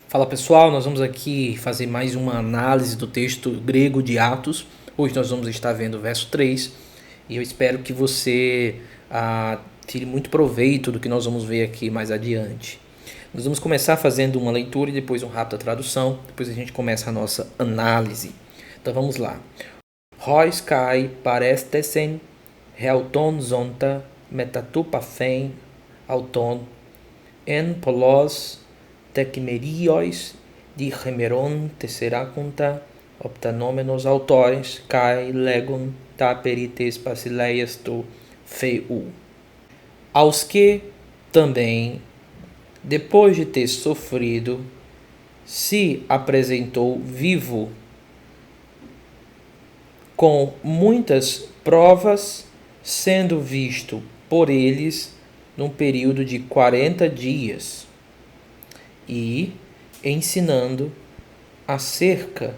Fala pessoal, nós vamos aqui fazer mais uma análise do texto grego de Atos. Hoje nós vamos estar vendo o verso 3 e eu espero que você tire muito proveito do que nós vamos ver aqui mais adiante. Nós vamos começar fazendo uma leitura e depois uma rápida tradução, depois a gente começa a nossa análise. Então vamos lá. Hos kai parestesen heauton zonta metatupaphen auton en polos tekmerios di hemeron tesseraconta optanômenos autores kai legon ta perites basileias to feu. Aos que também, depois de ter sofrido, se apresentou vivo com muitas provas, sendo visto por eles num período de 40 dias e ensinando acerca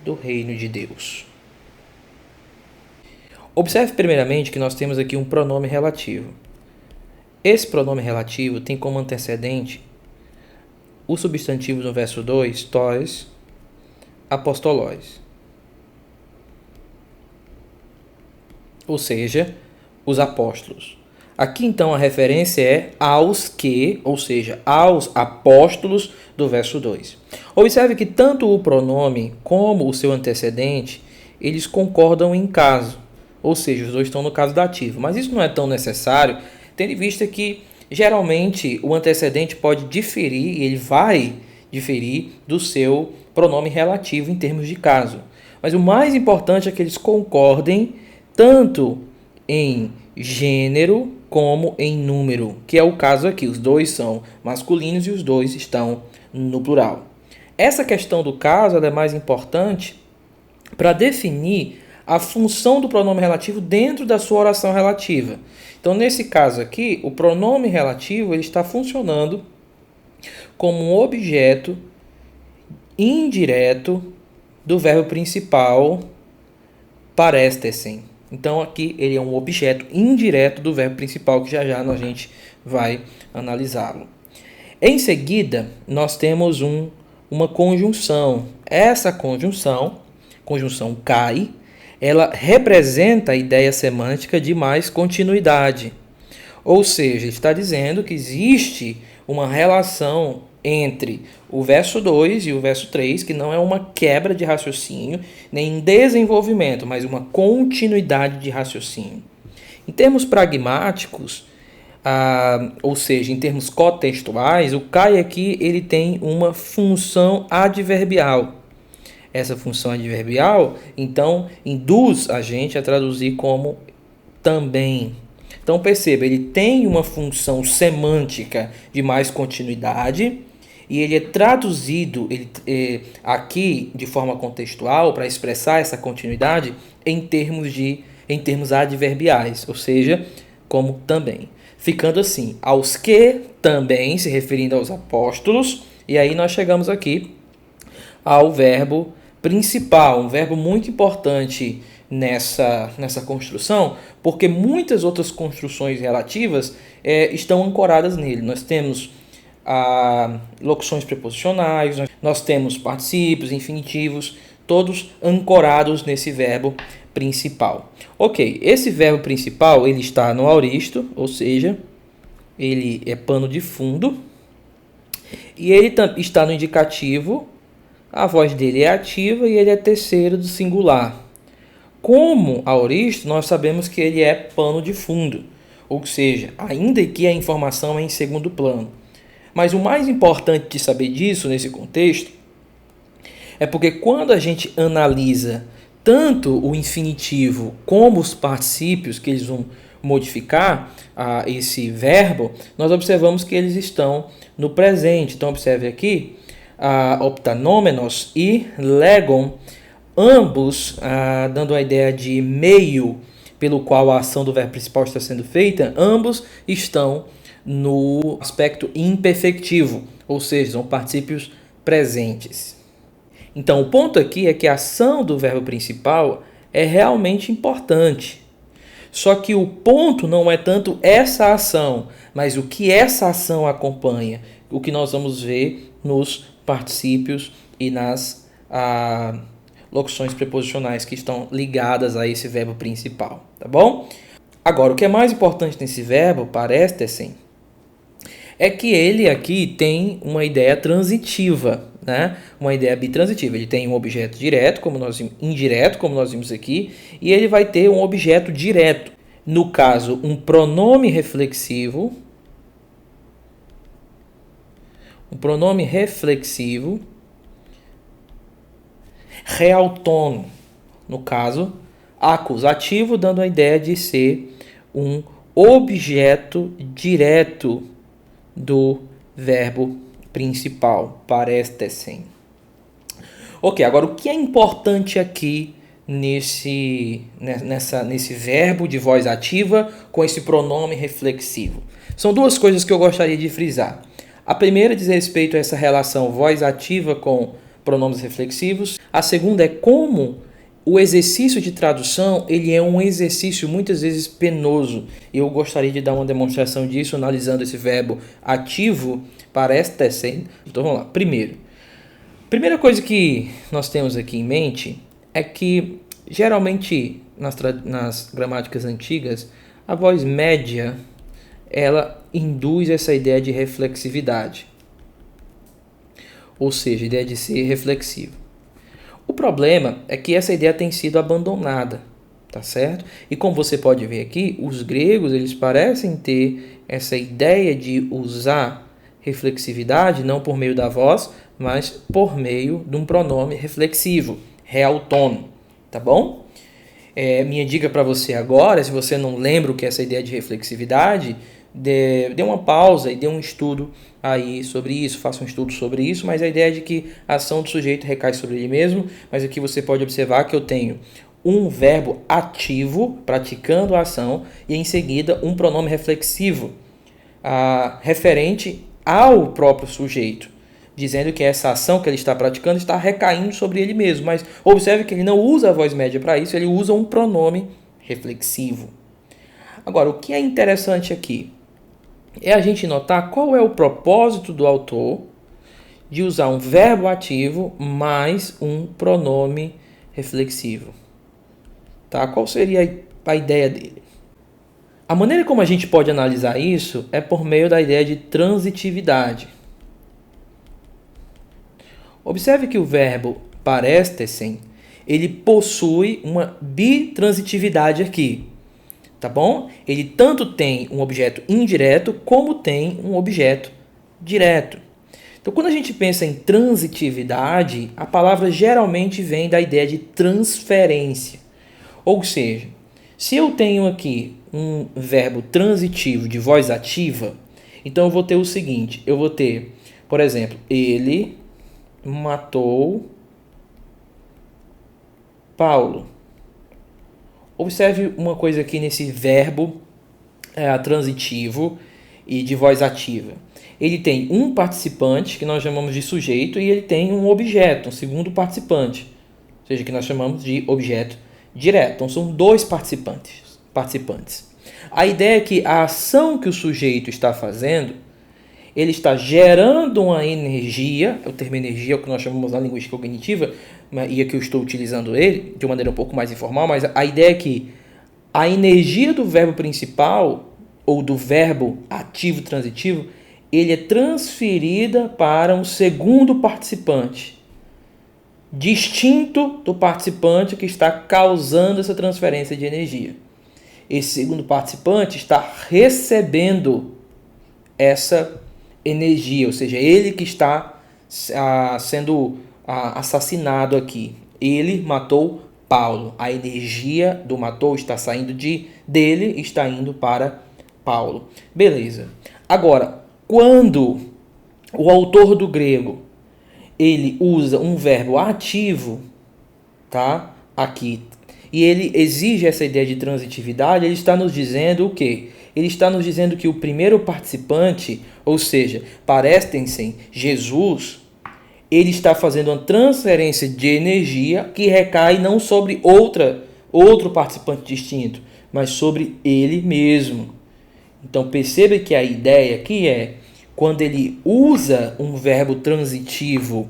do reino de Deus. Observe primeiramente que nós temos aqui um pronome relativo. Esse pronome relativo tem como antecedente o substantivo no verso 2, tois apostolóis. Ou seja, os apóstolos. Aqui então a referência é aos que, ou seja, aos apóstolos do verso 2. Observe que tanto o pronome como o seu antecedente, eles concordam em caso. Ou seja, os dois estão no caso dativo. Mas isso não é tão necessário, tendo em vista que geralmente o antecedente pode diferir, e ele vai diferir do seu pronome relativo em termos de caso. Mas o mais importante é que eles concordem tanto em gênero como em número, que é o caso aqui. Os dois são masculinos e os dois estão no plural. Essa questão do caso é mais importante para definir a função do pronome relativo dentro da sua oração relativa. Então, nesse caso aqui, o pronome relativo ele está funcionando como um objeto indireto do verbo principal parestesen. Então, aqui ele é um objeto indireto do verbo principal, que já a gente vai analisá-lo. Em seguida, nós temos uma conjunção. Essa conjunção kai, ela representa a ideia semântica de mais continuidade. Ou seja, está dizendo que existe uma relação entre o verso 2 e o verso 3, que não é uma quebra de raciocínio, nem desenvolvimento, mas uma continuidade de raciocínio. Em termos pragmáticos, ou seja, em termos contextuais, o kai aqui ele tem uma função adverbial. Essa função adverbial, então, induz a gente a traduzir como também. Então, perceba, ele tem uma função semântica de mais continuidade e ele é traduzido aqui de forma contextual para expressar essa continuidade em termos adverbiais, ou seja, como também. Ficando assim, aos que também, se referindo aos apóstolos, e aí nós chegamos aqui ao verbo principal, um verbo muito importante nessa construção, porque muitas outras construções relativas estão ancoradas nele. Nós temos locuções preposicionais, nós temos particípios, infinitivos, todos ancorados nesse verbo principal. Ok, esse verbo principal ele está no aoristo, ou seja, ele é pano de fundo, e ele está no indicativo, a voz dele é ativa e ele é terceiro do singular. Como aoristo, nós sabemos que ele é pano de fundo, ou seja, ainda que a informação é em segundo plano. Mas o mais importante de saber disso nesse contexto é porque quando a gente analisa tanto o infinitivo como os particípios que eles vão modificar esse verbo, nós observamos que eles estão no presente. Então, observe aqui, optanômenos e legon, ambos dando a ideia de meio pelo qual a ação do verbo principal está sendo feita, ambos estão no aspecto imperfectivo, ou seja, são particípios presentes. Então, o ponto aqui é que a ação do verbo principal é realmente importante. Só que o ponto não é tanto essa ação, mas o que essa ação acompanha, o que nós vamos ver nos particípios e nas locuções preposicionais que estão ligadas a esse verbo principal, tá bom? Agora, o que é mais importante nesse verbo, paréstesen, é que ele aqui tem uma ideia transitiva, né? Uma ideia bitransitiva. Ele tem um objeto direto, indireto, como nós vimos aqui, e ele vai ter um objeto direto. No caso, um pronome reflexivo. Um pronome reflexivo realtono. No caso, acusativo, dando a ideia de ser um objeto direto do verbo principal, paréstesen. Ok, agora o que é importante aqui nesse verbo de voz ativa com esse pronome reflexivo? São duas coisas que eu gostaria de frisar. A primeira diz respeito a essa relação voz ativa com pronomes reflexivos. A segunda é como o exercício de tradução ele é um exercício muitas vezes penoso. Eu gostaria de dar uma demonstração disso analisando esse verbo ativo paréstesen. Então vamos lá. Primeira coisa que nós temos aqui em mente é que geralmente nas gramáticas antigas a voz média ela induz essa ideia de reflexividade, ou seja, a ideia de ser reflexivo. O problema é que essa ideia tem sido abandonada, tá certo? E como você pode ver aqui, os gregos eles parecem ter essa ideia de usar reflexividade não por meio da voz, mas por meio de um pronome reflexivo, realtono, tá bom? Minha dica para você agora, se você não lembra o que é essa ideia de reflexividade, dê uma pausa e dê um estudo aí sobre isso, faça um estudo sobre isso, mas a ideia é de que a ação do sujeito recai sobre ele mesmo, mas aqui você pode observar que eu tenho um verbo ativo praticando a ação e em seguida um pronome reflexivo referente ao próprio sujeito, dizendo que essa ação que ele está praticando está recaindo sobre ele mesmo, mas observe que ele não usa a voz média para isso, ele usa um pronome reflexivo. Agora, o que é interessante aqui é a gente notar qual é o propósito do autor de usar um verbo ativo mais um pronome reflexivo. Tá? Qual seria a ideia dele? A maneira como a gente pode analisar isso é por meio da ideia de transitividade. Observe que o verbo paréstesen, ele possui uma bitransitividade aqui. Tá bom? Ele tanto tem um objeto indireto como tem um objeto direto. Então, quando a gente pensa em transitividade, a palavra geralmente vem da ideia de transferência. Ou seja, se eu tenho aqui um verbo transitivo de voz ativa, então eu vou ter o seguinte, eu vou ter, por exemplo, ele matou Paulo. Observe uma coisa aqui nesse verbo transitivo e de voz ativa. Ele tem um participante, que nós chamamos de sujeito, e ele tem um objeto, um segundo participante, ou seja, que nós chamamos de objeto direto. Então, são dois participantes. A ideia é que a ação que o sujeito está fazendo, ele está gerando uma energia, o termo energia é o que nós chamamos na linguística cognitiva, e aqui eu estou utilizando ele de uma maneira um pouco mais informal, mas a ideia é que a energia do verbo principal, ou do verbo ativo transitivo, ele é transferida para um segundo participante, distinto do participante que está causando essa transferência de energia. Esse segundo participante está recebendo essa energia, ou seja, ele que está sendo assassinado aqui. Ele matou Paulo. A energia do matou está saindo dele e está indo para Paulo. Beleza. Agora, quando o autor do grego ele usa um verbo ativo, tá? Aqui, e ele exige essa ideia de transitividade, ele está nos dizendo o quê? Ele está nos dizendo que o primeiro participante, ou seja, paréstesen, Jesus, ele está fazendo uma transferência de energia que recai não sobre outro participante distinto, mas sobre ele mesmo. Então perceba que a ideia aqui é quando ele usa um verbo transitivo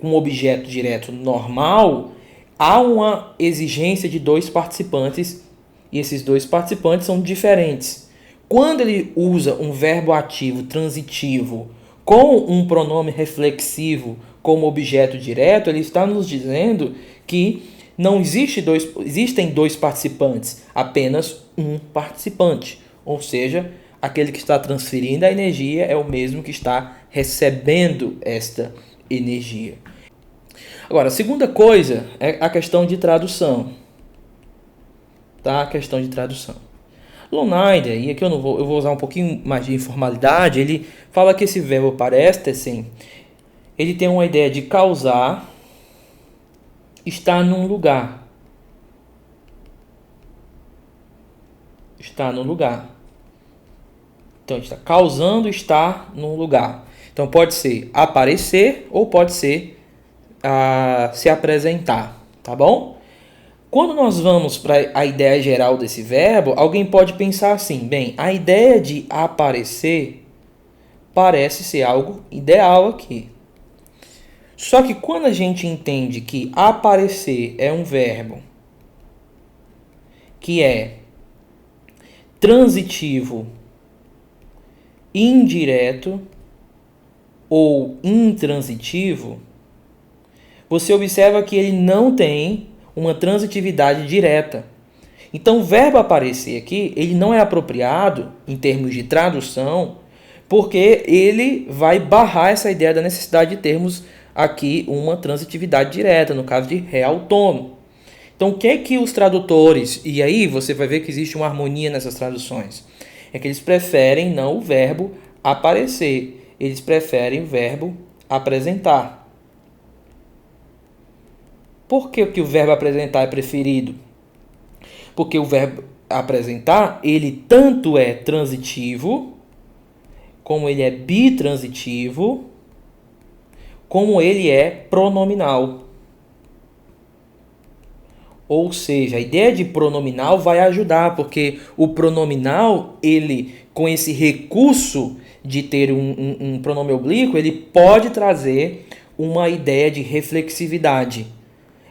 com um objeto direto normal, há uma exigência de dois participantes e esses dois participantes são diferentes. Quando ele usa um verbo ativo transitivo com um pronome reflexivo como objeto direto, ele está nos dizendo que não existem dois participantes, apenas um participante. Ou seja, aquele que está transferindo a energia é o mesmo que está recebendo esta energia. Agora, a segunda coisa é a questão de tradução. Tá? A questão de tradução. Lohnider, e aqui eu vou usar um pouquinho mais de informalidade, ele fala que esse verbo parestessen, ele tem uma ideia de causar, estar num lugar. Está no lugar. Então, está causando estar num lugar. Então, pode ser aparecer ou pode ser se apresentar, tá bom? Quando nós vamos para a ideia geral desse verbo, alguém pode pensar assim, bem, a ideia de aparecer parece ser algo ideal aqui. Só que quando a gente entende que aparecer é um verbo que é transitivo, indireto ou intransitivo, você observa que ele não tem uma transitividade direta. Então, o verbo aparecer aqui, ele não é apropriado em termos de tradução, porque ele vai barrar essa ideia da necessidade de termos aqui uma transitividade direta, no caso de ré autônomo. Então, o que é que os tradutores, e aí você vai ver que existe uma harmonia nessas traduções, é que eles preferem não o verbo aparecer, eles preferem o verbo apresentar. Por que o verbo apresentar é preferido? Porque o verbo apresentar, ele tanto é transitivo, como ele é bitransitivo, como ele é pronominal. Ou seja, a ideia de pronominal vai ajudar, porque o pronominal, ele, com esse recurso de ter um pronome oblíquo, ele pode trazer uma ideia de reflexividade.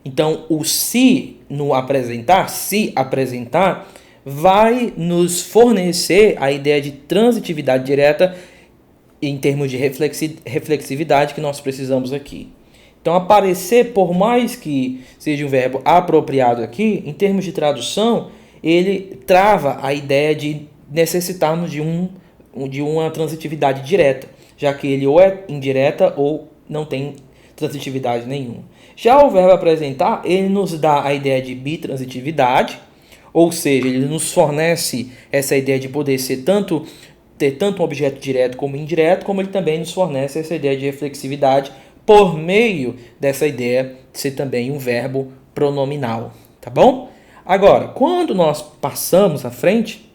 Então, o se no apresentar, se apresentar, vai nos fornecer a ideia de transitividade direta em termos de reflexividade que nós precisamos aqui. Então, aparecer, por mais que seja um verbo apropriado aqui, em termos de tradução, ele trava a ideia de necessitarmos de uma transitividade direta, já que ele ou é indireta ou não tem transitividade nenhuma. Já o verbo apresentar, ele nos dá a ideia de bitransitividade, ou seja, ele nos fornece essa ideia de poder ter tanto um objeto direto como indireto, como ele também nos fornece essa ideia de reflexividade por meio dessa ideia de ser também um verbo pronominal, tá bom? Agora, quando nós passamos à frente,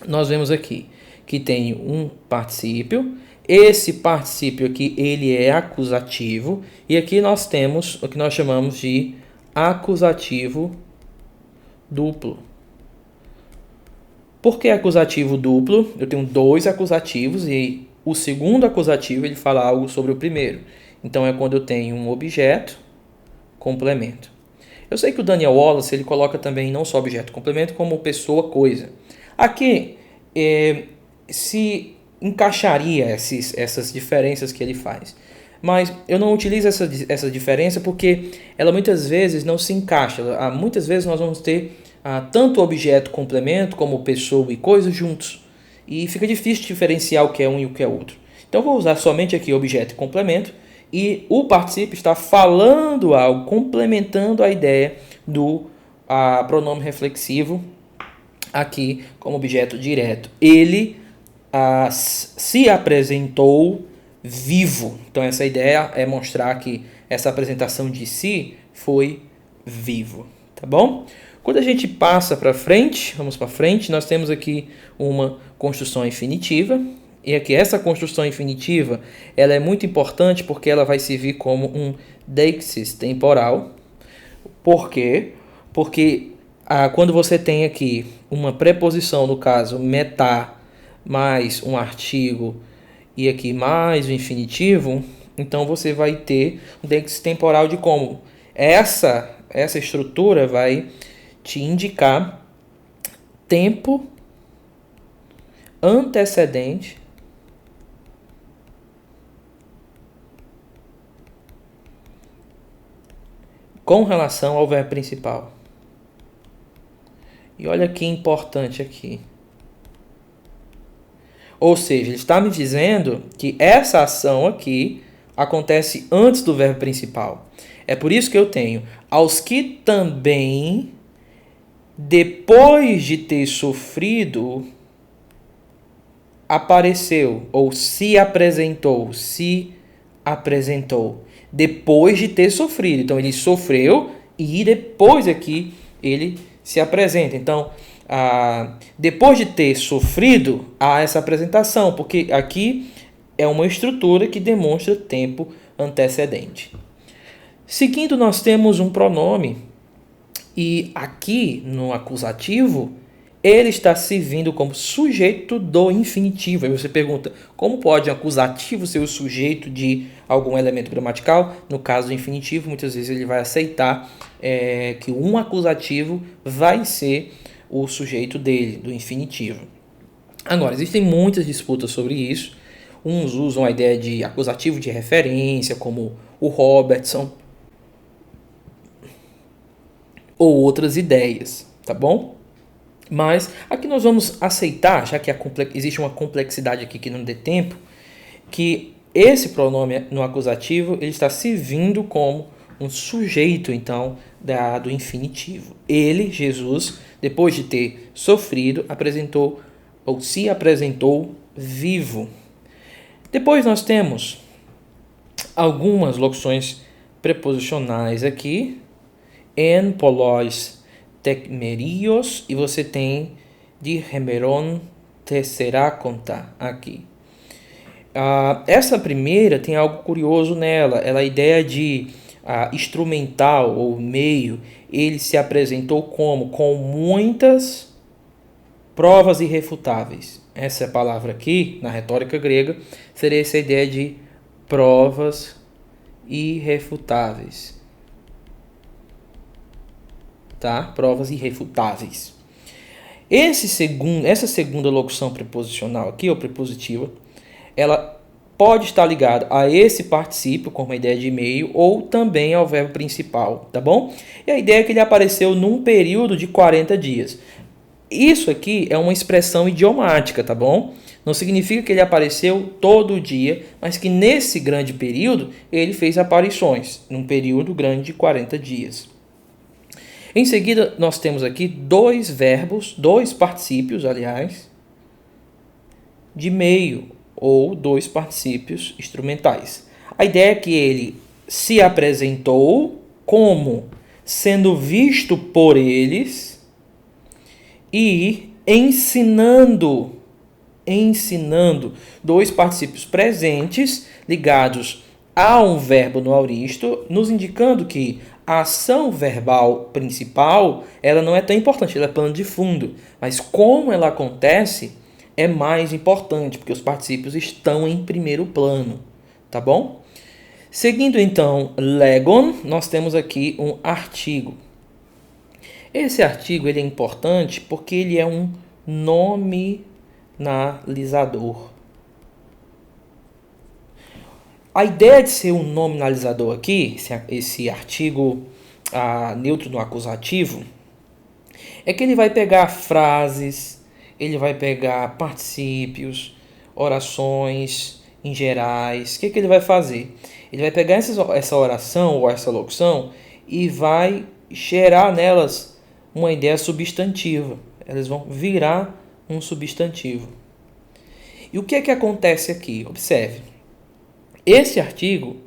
nós vemos aqui que tem um particípio. Esse particípio aqui, ele é acusativo. E aqui nós temos o que nós chamamos de acusativo duplo. Por que acusativo duplo? Eu tenho dois acusativos e o segundo acusativo ele fala algo sobre o primeiro. Então é quando eu tenho um objeto, complemento. Eu sei que o Daniel Wallace ele coloca também não só objeto, complemento, como pessoa, coisa. Aqui se encaixaria essas diferenças que ele faz. Mas eu não utilizo essa diferença porque ela muitas vezes não se encaixa. Muitas vezes nós vamos ter tanto objeto complemento como pessoa e coisa juntos. E fica difícil diferenciar o que é um e o que é outro. Então eu vou usar somente aqui objeto e complemento. E o particípio está falando algo, complementando a ideia do pronome reflexivo aqui como objeto direto. Ele se apresentou vivo. Então essa ideia é mostrar que essa apresentação de si foi vivo, tá bom? Quando a gente passa para frente, vamos para frente, nós temos aqui uma construção infinitiva. E aqui essa construção infinitiva, ela é muito importante porque ela vai servir como um deixis temporal. Por quê? Porque quando você tem aqui uma preposição, no caso, metá, mais um artigo e aqui mais o infinitivo, então você vai ter um indexo temporal de como essa estrutura vai te indicar tempo antecedente com relação ao verbo principal. E olha que importante aqui. Ou seja, ele está me dizendo que essa ação aqui acontece antes do verbo principal. É por isso que eu tenho aos que também, depois de ter sofrido, apareceu, ou se apresentou, depois de ter sofrido. Então, ele sofreu e depois aqui ele se apresenta. Então, depois de ter sofrido, há essa apresentação, porque aqui é uma estrutura que demonstra tempo antecedente. Seguindo, nós temos um pronome, e aqui no acusativo, ele está servindo como sujeito do infinitivo. Aí você pergunta, como pode um acusativo ser o sujeito de algum elemento gramatical? No caso do infinitivo, muitas vezes ele vai aceitar que um acusativo vai ser o sujeito dele, do infinitivo. Agora, existem muitas disputas sobre isso. Uns usam a ideia de acusativo de referência, como o Robertson, ou outras ideias, tá bom? Mas aqui nós vamos aceitar, já que existe uma complexidade aqui que não dê tempo, que esse pronome no acusativo ele está servindo como um sujeito, então, do infinitivo. Ele, Jesus, depois de ter sofrido, apresentou ou se apresentou vivo. Depois nós temos algumas locuções preposicionais aqui, en polos tecmerios, e você tem de hemeron tesseraconta aqui. Essa primeira tem algo curioso nela, ela é a ideia de instrumental ou meio, ele se apresentou como? Com muitas provas irrefutáveis. Essa é a palavra aqui, na retórica grega, seria essa ideia de provas irrefutáveis. Tá? Provas irrefutáveis. Essa segunda locução preposicional aqui, ou prepositiva, ela pode estar ligada a esse particípio, como a ideia de meio, ou também ao verbo principal, tá bom? E a ideia é que ele apareceu num período de 40 dias. Isso aqui é uma expressão idiomática, tá bom? Não significa que ele apareceu todo dia, mas que nesse grande período ele fez aparições, num período grande de 40 dias. Em seguida, nós temos aqui dois verbos, dois particípios, aliás, de meio, ou dois particípios instrumentais. A ideia é que ele se apresentou como sendo visto por eles e ensinando, dois particípios presentes ligados a um verbo no auristo, nos indicando que a ação verbal principal, ela não é tão importante, ela é plano de fundo. Mas como ela acontece, é mais importante, porque os particípios estão em primeiro plano, tá bom? Seguindo então legon, nós temos aqui um artigo. Esse artigo ele é importante porque ele é um nominalizador. A ideia de ser um nominalizador aqui, esse artigo neutro no acusativo, é que ele vai pegar frases, ele vai pegar particípios, orações em gerais. O que ele vai fazer? Ele vai pegar essa oração ou essa locução e vai gerar nelas uma ideia substantiva. Elas vão virar um substantivo. E o que é que acontece aqui? Observe. Esse artigo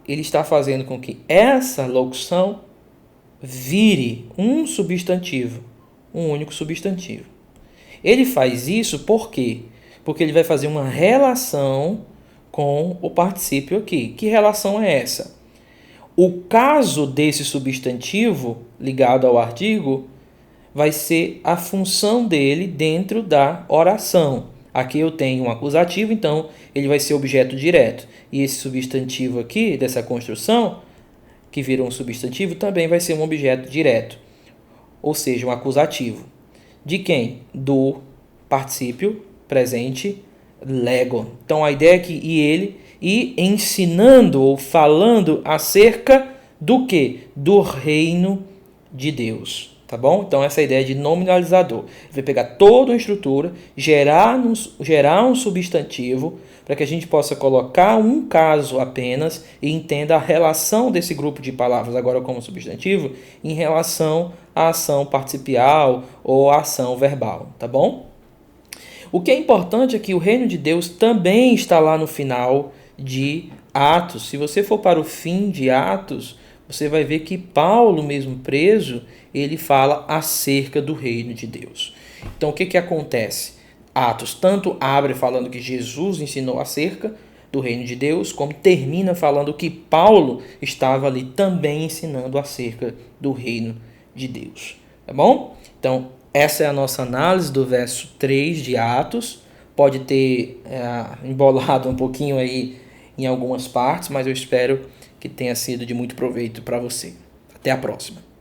ele está fazendo com que essa locução vire um substantivo, um único substantivo. Ele faz isso por quê? Porque ele vai fazer uma relação com o particípio aqui. Que relação é essa? O caso desse substantivo ligado ao artigo vai ser a função dele dentro da oração. Aqui eu tenho um acusativo, então ele vai ser objeto direto. E esse substantivo aqui, dessa construção, que vira um substantivo, também vai ser um objeto direto. Ou seja, um acusativo. De quem? Do particípio presente lego. Então a ideia é que ele ensinando ou falando acerca do que? Do reino de Deus. Tá bom? Então essa é a ideia de nominalizador. Ele vai pegar toda uma estrutura, gerar um substantivo, para que a gente possa colocar um caso apenas e entenda a relação desse grupo de palavras agora como substantivo em relação à ação participial ou à ação verbal. Tá bom? O que é importante é que o reino de Deus também está lá no final de Atos. Se você for para o fim de Atos, você vai ver que Paulo, mesmo preso, ele fala acerca do reino de Deus. Então, o que acontece? Atos tanto abre falando que Jesus ensinou acerca do reino de Deus, como termina falando que Paulo estava ali também ensinando acerca do reino de Deus. Tá bom? Então, essa é a nossa análise do verso 3 de Atos. Pode ter embolado um pouquinho aí em algumas partes, mas eu espero que tenha sido de muito proveito para você. Até a próxima.